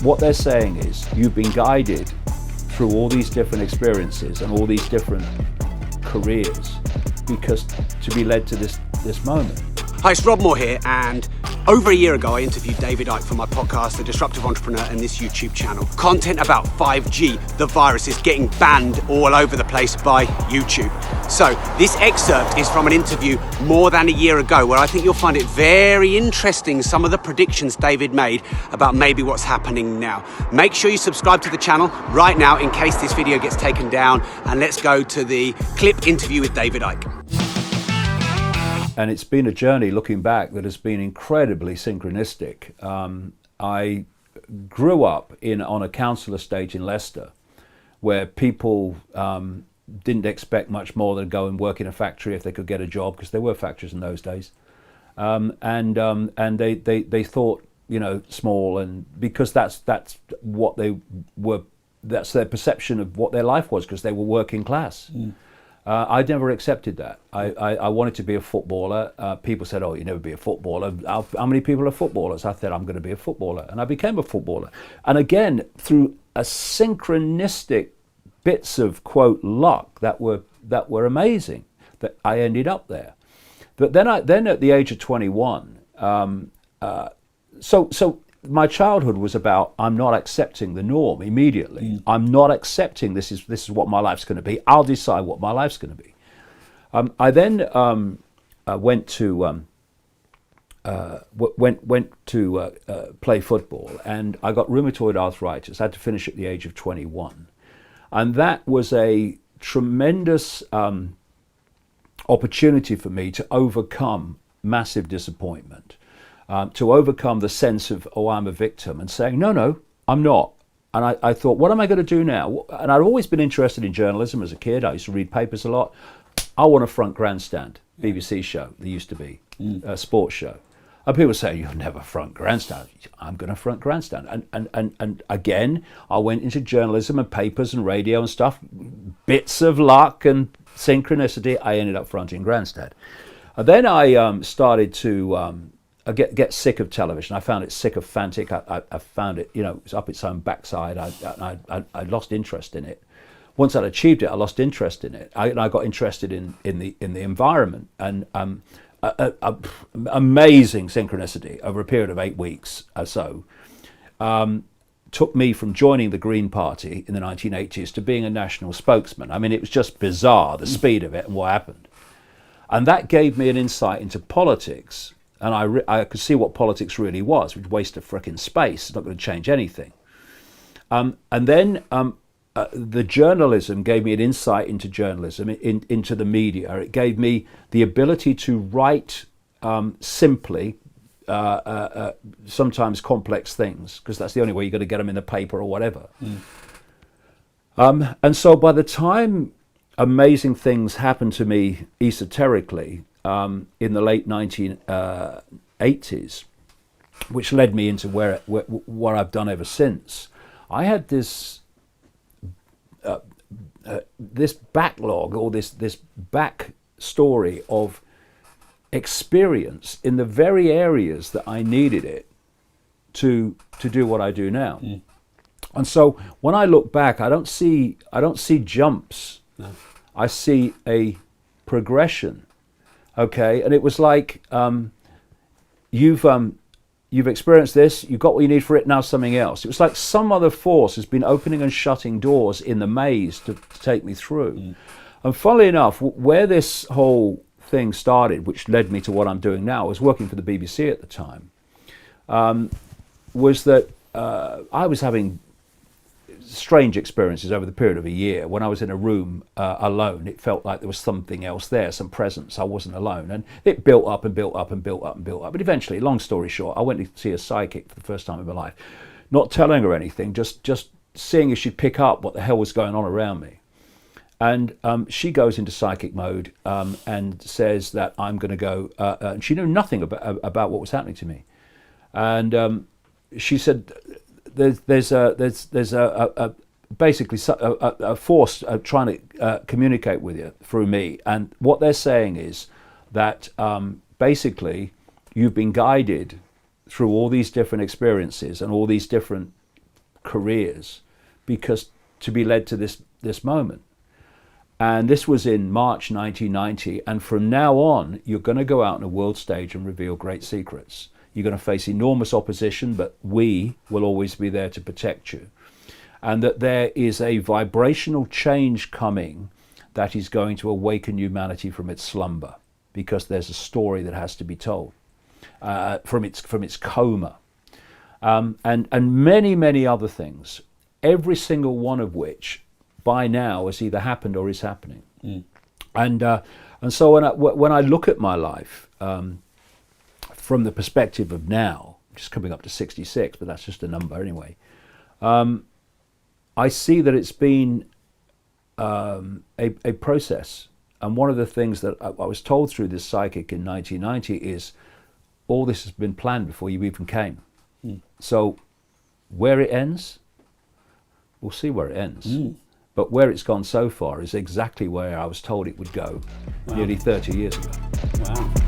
what they're saying is you've been guided through all these different experiences and all these different careers because to be led to this moment. Hi, it's Rob Moore here, and over a year ago I interviewed David Icke for my podcast, The Disruptive Entrepreneur, and this YouTube channel. Content about 5G, the virus, is getting banned all over the place by YouTube. So this excerpt is from an interview more than a year ago where I think you'll find it very interesting, some of the predictions David made about maybe what's happening now. Make sure you subscribe to the channel right now in case this video gets taken down, and let's go to the clip interview with David Icke. And it's been a journey looking back that has been incredibly synchronistic. I grew up on a council estate in Leicester where people didn't expect much more than go and work in a factory if they could get a job, because there were factories in those days. And they thought, you know, small, and because that's what they were, that's their perception of what their life was, because they were working class. I never accepted that. I wanted to be a footballer. People said, oh, you never be a footballer. How many people are footballers? I said, I'm going to be a footballer. And I became a footballer. And again, through a synchronistic bits of, quote, luck that were amazing, that I ended up there. But then at the age of 21, so my childhood was about, I'm not accepting the norm immediately. I'm not accepting this is what my life's going to be. I'll decide what my life's going to be. I then went to play football, and I got rheumatoid arthritis. I had to finish at the age of 21, and that was a tremendous opportunity for me to overcome massive disappointment. To overcome the sense of, oh, I'm a victim, and saying, no, I'm not. And I thought, what am I going to do now? And I'd always been interested in journalism as a kid. I used to read papers a lot. I want a front grandstand, BBC show, there used to be, a sports show. And people say, you'll never front grandstand. I'm going to front grandstand. And again, I went into journalism and papers and radio and stuff. Bits of luck and synchronicity, I ended up fronting grandstand. And then I started to... I get sick of television. I found it sycophantic. I found it, you know, it was up its own backside. I lost interest in it. Once I'd achieved it, I lost interest in it. I got interested in the environment, and amazing synchronicity over a period of 8 weeks or so took me from joining the Green Party in the 1980s to being a national spokesman. I mean, it was just bizarre, the speed of it and what happened. And that gave me an insight into politics. And I could see what politics really was, which waste of frickin' space. It's not going to change anything. And then the journalism gave me an insight into journalism, into the media. It gave me the ability to write simply, sometimes complex things, because that's the only way you're going to get them in the paper or whatever. And so by the time amazing things happened to me esoterically, in the late 1980s, which led me into what I've done ever since. I had this this backlog, or this back story of experience in the very areas that I needed it to do what I do now. And so when I look back, I don't see jumps. No. I see a progression. Okay, and it was like you've experienced this, you've got what you need for it, now something else. It was like some other force has been opening and shutting doors in the maze to take me through. And funnily enough, where this whole thing started, which led me to what I'm doing now, I was working for the BBC at the time, was that I was having strange experiences over the period of a year. When I was in a room alone, it felt like there was something else there, some presence. I wasn't alone, and it built up and built up and built up and built up. But eventually, long story short, I went to see a psychic for the first time in my life, not telling her anything, just seeing if she'd pick up what the hell was going on around me. And she goes into psychic mode and says that I'm going to go, and she knew nothing about what was happening to me. And she said, there's basically a force trying to communicate with you through me. And what they're saying is that basically you've been guided through all these different experiences and all these different careers because to be led to this moment. And this was in March 1990, and from now on, you're going to go out on a world stage and reveal great secrets. You're going to face enormous opposition, but we will always be there to protect you. And that there is a vibrational change coming that is going to awaken humanity from its slumber, because there's a story that has to be told from its coma. And many, many other things, every single one of which by now has either happened or is happening. And so when I look at my life from the perspective of now, just coming up to 66, but that's just a number anyway, I see that it's been a process. And one of the things that I was told through this psychic in 1990 is all this has been planned before you even came. So where it ends, we'll see where it ends. But where it's gone so far is exactly where I was told it would go nearly 30 years ago. Wow.